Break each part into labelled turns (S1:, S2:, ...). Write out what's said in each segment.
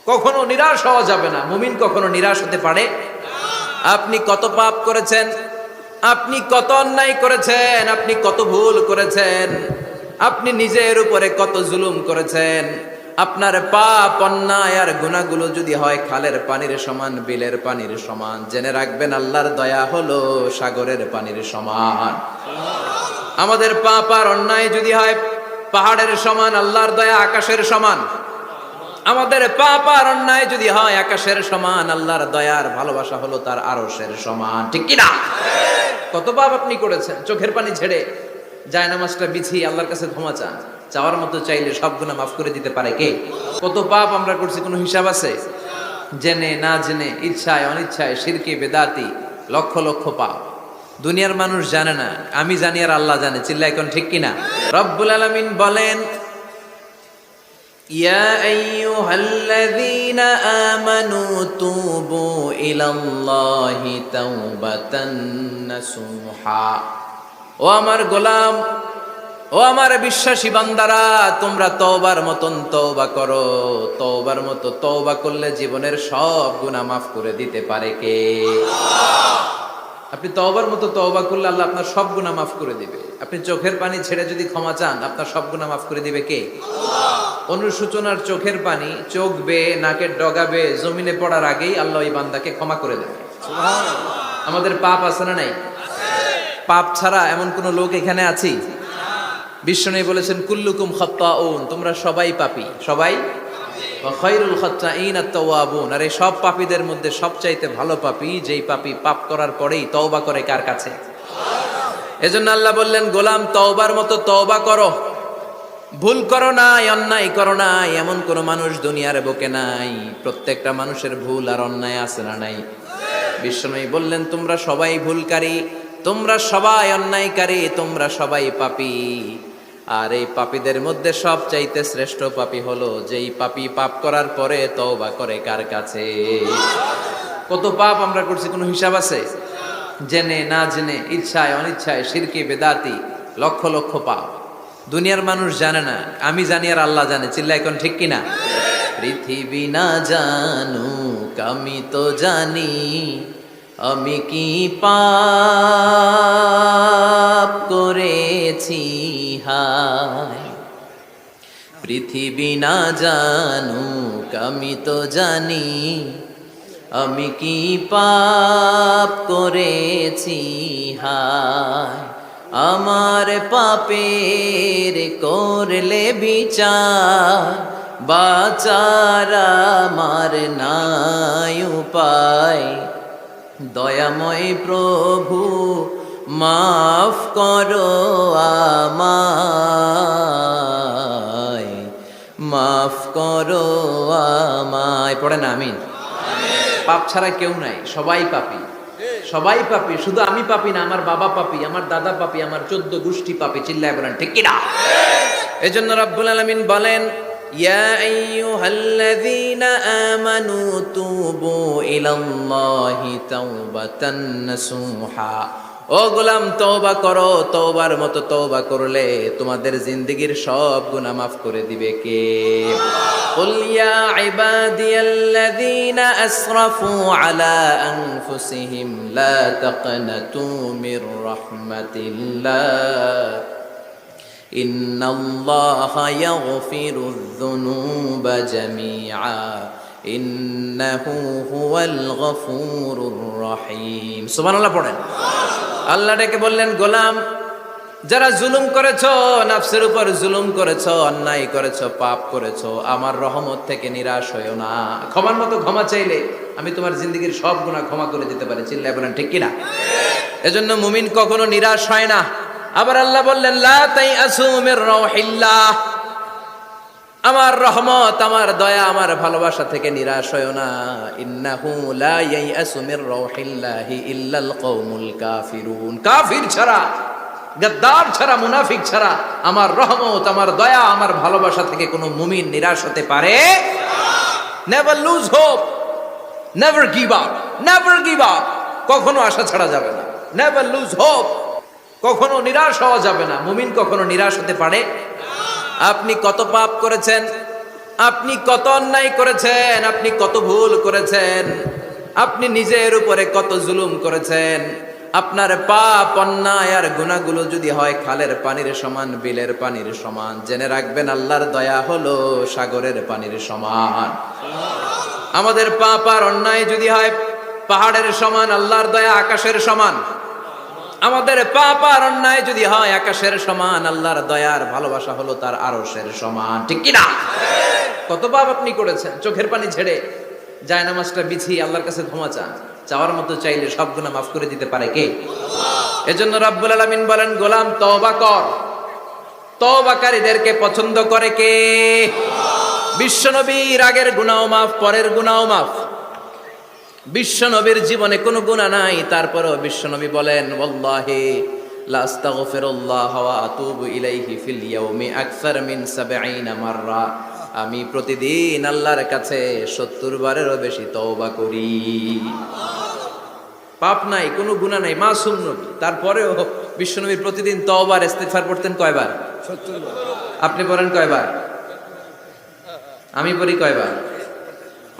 S1: কখনো নিরাশ হওয়া যাবে না। মুমিন কখনো নিরাশ হতে পারে? আপনি কত পাপ করেছেন, আপনি কত অন্যায় করেছেন, আপনি কত ভুল করেছেন, আপনি নিজের উপরে কত জুলুম করেছেন। আপনার পাপ অন্যায় আর গুনাহগুলো যদি হয় খালের পানির সমান, বিলের পানির সমান, জেনে রাখবেন আল্লাহর দয়া হলো সাগরের পানির সমান। আমাদের পাপ আর অন্যায় যদি হয় পাহাড়ের সমান, আল্লাহর দয়া আকাশের সমান। আমাদের পাপ আর অন্যায় যদি হয় আকাশের সমান, আল্লাহর দয়ার ভালোবাসা হলো তার আরশের সমান। ঠিক কি না? কত পাপ আপনি করেছেন, চোখের পানি ছেড়ে জায়নামাজটা বিছিয়ে আল্লাহর কাছে ক্ষমা চান। চাওয়ার মতো চাইলে সব গুনাহ মাফ করে দিতে পারে কে? কত পাপ আমরা করছি, কোনো হিসাব আছে? জেনে না জেনে, ইচ্ছায় অনিচ্ছায়, শিরকে বেদাতি, লক্ষ লক্ষ পাপ। দুনিয়ার মানুষ জানে না, আমি জানি আর আল্লাহ জানে। চিল্লা এখন ঠিক কিনা? রব্বুল আলামিন বলেন, ইয়া আইয়ুহাল্লাযীনা আমানু তুবু ইলাল্লাহি তাওবাতান নাসুহা। ও আমার গোলাম, ও আমার বিশ্বাসী বান্দারা, তোমরা তওবার মতন তওবা করো। তওবার মতো তওবা করলে জীবনের সব গুনাহ মাফ করে দিতে পারে কে? আপনি তওবার মতো তওবা করলে আল্লাহ আপনার সব গুনাহ মাফ করে দিবে। আপনি চোখের পানি ছেড়ে যদি ক্ষমা চান, আপনার সব গুনাহ মাফ করে দিবে কে? অনুশোচনার চোখের পানি চোখ বেয়ে নাকের ডগা বেয়ে জমিনে পড়ার আগেই আল্লাহ ওই বান্দাকে ক্ষমা করে দেবে। আমাদের পাপ আছে না নাই? পাপ ছাড়া এমন কোন লোক এখানে আছি? বিশ্বনবী বলেছেন, কুল্লুকুম খাত্তাউন, তোমরা সবাই পাপী, সবাই। ওয়া খায়রুল খাত্তাইন আত-তাওয়াবুন, আর এই সব পাপীদের মধ্যে সবচাইতে ভালো পাপী যেই পাপী পাপ করার পরেই তওবা করে। কার কাছে? এজন্য আল্লাহ বললেন, গোলাম তওবার মতো তওবা করো। ভুল করো নাই, অন্যায় করো নাই, এমন কোন মানুষ দুনিয়ার বুকে নাই। প্রত্যেকটা মানুষের ভুল আর অন্যায় আছে না নাই? বিশ্বনবী বললেন, তোমরা সবাই ভুলকারী, তোমরা সবাই অন্যায়কারী, তোমরা সবাই পাপী। আর এই পাপীদের মধ্যে সবচাইতে শ্রেষ্ঠ পাপী হলো যেই পাপী পাপ করার পরে তওবা করে। কার কাছে? কত পাপ আমরা করছি, কোনো হিসাব আছে? জেনে না জেনে, ইচ্ছায় অনিচ্ছায়, শিরকে বেদাতি, লক্ষ লক্ষ পাপ। দুনিয়ার মানুষ জানে না, আমি জানি আর আল্লাহ জানে। চিল্লা এখন ঠিক কিনা? পৃথিবী না জানুক আমি তো জানি, আমি কি পাপ করেছি হায়। পৃথিবী না জানুক আমি তো জানি, আমি কি পাপ করেছি হায়। আমার পাপের করলে বিচার, বাঁচার আমার নাই উপায়। দয়াময় প্রভু মাফ করো আমায়, মাফ করো আমায়। পড়ে না আমিন? পাপ ছাড়া কেউ নাই, সবাই পাপী, সবাই পাপী। শুধু আমি পাপী না, আমার বাবা পাপী, আমার দাদা পাপী, আমার 14 গোষ্ঠী পাপী। চিল্লায় বলেন ঠিক কিনা? এজন্য রব্বুল আলামিন বলেন, ইয়া আইয়ুহাল্লাযীনা আমানু তুবু ইলাল্লাহি তাওবাতান নাসুহা। ও গোলাম, তওবা করো। তওবার মতো তওবা করলে তোমাদের জিন্দেগীর সব গুনাহ মাফ করে দিবে কে? কুল ইয়া ইবাদিয়াল্লাযীনা আসরাফু আলা আনফুসিহিম লা তাকনাতু মির রাহমাতিল্লাহ ইন্নাল্লাহা ইয়াগফিরুয যুনুবা জামিআ ইন্নাহু হুয়াল গফুরুর রহিম। সুবহানাল্লাহ পড়েন। আল্লাহ ডেকে বললেন, গোলাম, যারা জুলুম করেছো, নফসের উপর জুলুম করেছো, অন্যায় করেছো, পাপ করেছো, আমার রহমত থেকে নিরাশ হইও না। ক্ষমার মতো ক্ষমা চাইলে আমি তোমার জিন্দেগীর সব গুনাহ ক্ষমা করে দিতে পারি। চিল্লায় বলেন ঠিক কিনা? এজন্য মুমিন কখনো নিরাশ হয় না। আবার আল্লাহ বললেন, লা তাইআসু মির রাউহিল্লাহ, আমার রহমত, আমার দয়া, আমার ভালোবাসা থেকে নিরাশ হয়ো না। ইন্নাহু লা ইয়াইআসু মির রাউহিল্লাহি ইল্লাল কওমুল কাফিরুন। কাফির ছাড়া, গাদ্দার ছাড়া, মুনাফিক ছাড়া আমার রহমত, আমার দয়া, আমার ভালোবাসা থেকে কোনো মুমিন নিরাশ হতে পারে না। Never lose hope, never give up, never give up. কখনো আশা ছাড়া যাবে না। নেভার লুজ হোপ, কখনো নিরাশ হওয়া যাবে না। মুমিন কখনো নিরাশ হতে পারে? আপনি কত পাপ করেছেন, আপনি কত অন্যায় করেছেন, আপনি কত ভুল করেছেন, আপনি নিজের উপরে কত জুলুম করেছেন। আপনার পাপ অন্যায় আর গুনাহগুলো যদি হয় খালের পানির সমান, বিলের পানির সমান, জেনে রাখবেন আল্লাহর দয়া হলো সাগরের পানির সমান। আমাদের পাপ আর অন্যায় যদি হয় পাহাড়ের সমান, আল্লাহর দয়া আকাশের সমান। আমাদের পাপ আর অন্যায় যদি হয় আকাশের সমান, আল্লাহর দয়ার ভালোবাসা হলো তার আরশের সমান। ঠিক কি না? কত পাপ আপনি করেছেন, চোখের পানি ছেড়ে জায়নামাজটা বিছিয়ে আল্লাহর কাছে ক্ষমা চান। চাওয়ার মতো চাইলে সব গুনাহ মাফ করে দিতে পারে কে? এজন্য রাব্বুল আলামিন বলেন, গোলাম তওবা কর। তওবাকারীদেরকে পছন্দ করে কে? বিশ্বনবীর আগের গুনাহ মাফ, পরের গুনাহ মাফ। বিশ্বনবীর জীবনে কোনো গুনাহ নাই, তারপরেও বিশ্বনবী বলেন, ওয়াল্লাহি লা আস্তাগফিরুল্লাহ ওয়া আতুবু ইলাইহি ফিল ইয়াউমি আকসার মিন ৭০ মাররা। আমি প্রতিদিন আল্লাহর কাছে ৭০ বারেরও বেশি তওবা করি। পাপ নাই, কোনো গুনাহ নাই, মাসুম নবী, তারপরেও বিশ্বনবী প্রতিদিন তওবার ইস্তিগফার করতেন কয়বার? ৭০ বার। আপনি পড়েন কয়বার? আমি পড়ি কয়বার?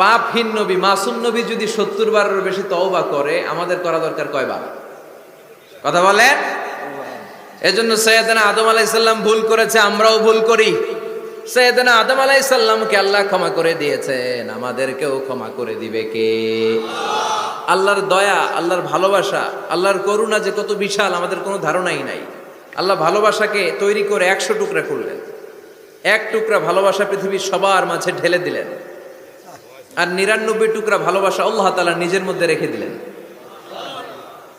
S1: পাপহীন নবী, মাসুম নবী যদি ৭০ বারেরও বেশি তওবা করে, আমাদের করা দরকার কয়বার? কথা বলেন। এজন্য সৈয়দনা আদম আলাইহিস সালাম ভুল করেছে, আমরাও ভুল করি। সৈয়দনা আদম আলাইহিস সালামকে আল্লাহ ক্ষমা করে দিয়েছেন, আমাদেরকেও ক্ষমা করে দিবে কে? আল্লাহর দয়া, আল্লাহর ভালোবাসা, আল্লাহর করুণা যে কত বিশাল আমাদের কোনো ধারণাই নাই। আল্লাহ ভালোবাসাকে তৈরি করে ১০০ টুকরা করলেন। এক টুকরা ভালোবাসা পৃথিবীর সবার মাঝে ঢেলে দিলেন, আর ৯৯ টুকরা ভালোবাসা আল্লাহ তাআলা নিজের মধ্যে রেখে দিলেন।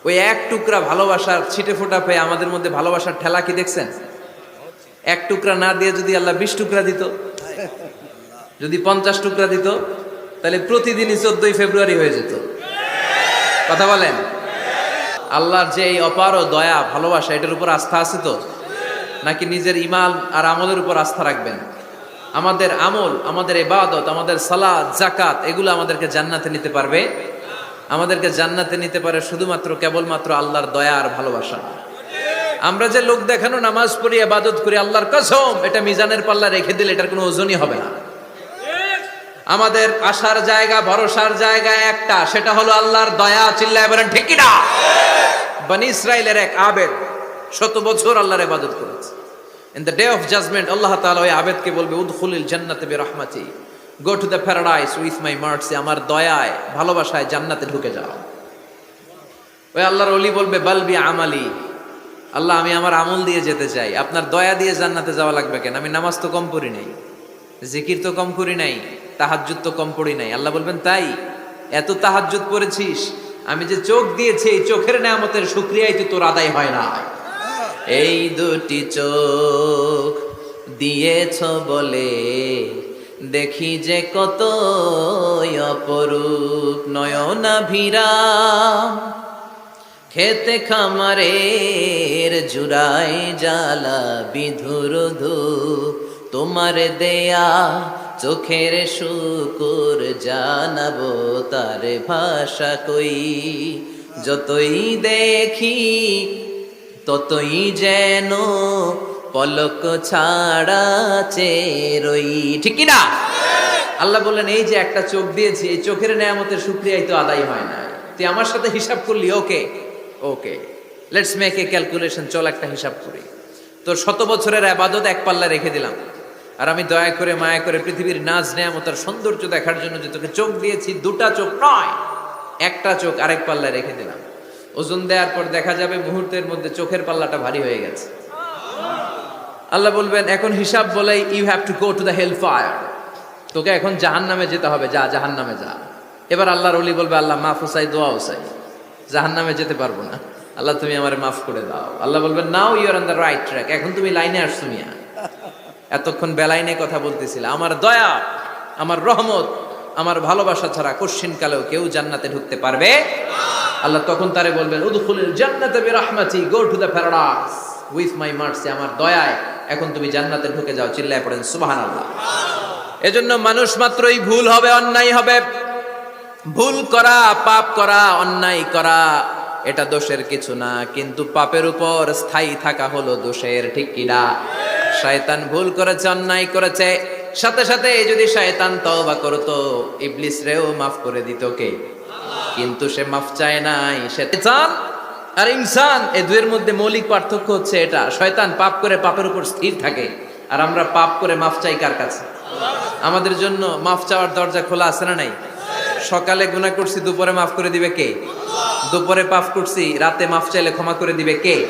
S1: ওই এক টুকরা ভালোবাসার ছিটে ফোটা পেয়ে আমাদের মধ্যে ভালোবাসার ঠেলা কি দেখছেন? এক টুকরা না দিয়ে যদি আল্লাহ ২০ টুকরা দিত, যদি ৫০ টুকরা দিত, তাহলে প্রতিদিনই ১৪ই ফেব্রুয়ারি হয়ে যেত। কথা বলেন। আল্লাহর যে এই অপার দয়া ভালোবাসা, এটার উপর আস্থা আছে তো? নাকি নিজের ঈমান আর আমলের উপর আস্থা রাখবেন? আমাদের আমল, আমাদের ইবাদত, আমাদের সালাত, যাকাত, এগুলো আমাদেরকে জান্নাতে নিতে পারবে? আমাদেরকে জান্নাতে নিতে পারে শুধুমাত্র কেবলমাত্র আল্লাহর দয়া আর ভালোবাসা। আমরা যে লোক দেখানো নামাজ পড়ি, ইবাদত করি, আল্লাহর কসম এটা মিজানের পাল্লা রেখে দিলে এটার কোনো ওজনই হবে না। আমাদের আশার জায়গা, ভরসার জায়গা একটা, সেটা হলো আল্লাহর দয়া। চিল্লায় বলেন ঠিক কি না? বনি ইসরাইলের এক আবেদ ১০০ বছর আল্লাহর ইবাদত করেছে। In the day of judgment, Allah Ta'ala ওই আবেদকে বলবে, উদখুলিল জান্নাতে বিরহমাতি, go to the paradise with my mercy, আমার দয়ায়, ভালোবাসায় জান্নাতে ঢুকে যাও। ওই আল্লাহর ওলি বলবে, বাল বি আমালি, আল্লাহ আমি আমার আমল দিয়ে যেতে চাই, আপনার দয়া দিয়ে জান্নাতে যাওয়া লাগবে কেন? আমি নামাজ তো কম পড়ি নাই, জিকির তো কম করি নাই, তাহাজ্জুদ তো কম পড়ি নাই। আল্লাহ বলবেন, তাই এত তাহাজ্জুদ পড়েছিস, আমি যে চোখ দিয়েছি এই চোখের নেয়ামতের শুকরিয়াই তো তোর আদায় হয় না। এই দুটি চোখ দিয়েছ বলে দেখি যে কত অপরূপ, নয়নাভিরাম খেতে খামারের জুড়াই জ্বালা বিধুর ধূপ, তোমার দেয়া চোখের শুকুর জানাবো তার ভাষা কই, যতই দেখি ততই যেন পলক ছাড়া চেরই। ঠিক কি না? আল্লাহ বললেন, এই যে একটা চোখ দিয়েছি, এই চোখের নেয়ামতের শুকরিয়াই তো আদায় হয় না। তুই আমার সাথে হিসাব করলি, ওকে ওকে, লেটস মেক এ ক্যালকুলেশন, চল একটা হিসাব করি। তোর ১০০ বছরের ইবাদত এক পাল্লা রেখে দিলাম, আর আমি দয়া করে মায়া করে পৃথিবীর নাজ নেয়ামত আর সৌন্দর্য দেখার জন্য যে তোকে চোখ দিয়েছি, দুটা চোখ নয়, একটা চোখ আরেক পাল্লা রেখে দিলাম। ওজন দেওয়ার পর দেখা যাবে মুহূর্তের মধ্যে চোখের পাল্লাটা ভারী হয়ে গেছে। আল্লাহ বলবেন, এখন হিসাব বলে, you have to go to the hell fire, তোকে এখন জাহান্নামে যেতে হবে, যা জাহান্নামে যা। এবার আল্লাহর ওলি বলবে, আল্লাহ মাফ চাই, দোয়া চাই, জাহান্নামে যেতে পারবো না, আল্লাহ তুমি আমার মাফ করে দাও। আল্লাহ বলবেন, now you are on the right track, এখন তুমি লাইনে আসছো মিয়া, এতক্ষণ বেলাইনে কথা বলতেছিল। আমার দয়া, আমার রহমত, আমার ভালোবাসা ছাড়া কোশ্চিন কালেও কেউ জান্নাতে ঢুকতে পারবে। আল্লাহ তখন তারে বলবেন, উদখুলিল জান্নাতে বিরহমাতি, go to the paradise with my mercy, আমার দয়ায় এখন তুমি জান্নাতে ঢুকে যাও। চিল্লায় পড়েন সুবহানাল্লাহ। এজন্য মানুষ মাত্রই ভুল হবে, অন্যায় হবে। ভুল করা, পাপ করা, অন্যায় করা এটা দোষের কিছু না, কিন্তু পাপের উপর স্থায়ী থাকা হলো দোষের। ঠিক কিনা? শয়তান ভুল করেছে, অন্যায় করেছে, সাথে সাথে যদি শয়তান তওবা করতো, ইবলিস রেও মাফ করে দিত কে? কিন্তু সে মাফ চায় নাই। শয়তান আর ইনসান এই দুয়ের মধ্যে মৌলিক পার্থক্য হচ্ছে এটা, শয়তান পাপ করে পাপের উপর স্থির থাকে, আর আমরা পাপ করে মাফ চাই কার কাছে? আমাদের জন্য মাফ চাওয়ার দরজা খোলা আছে না নাই? সকালে গুনাহ করছি, দুপুরে মাফ করে দিবে কে? দুপুরে পাপ করছি, রাতে মাফ চাইলে ক্ষমা করে দিবে কে?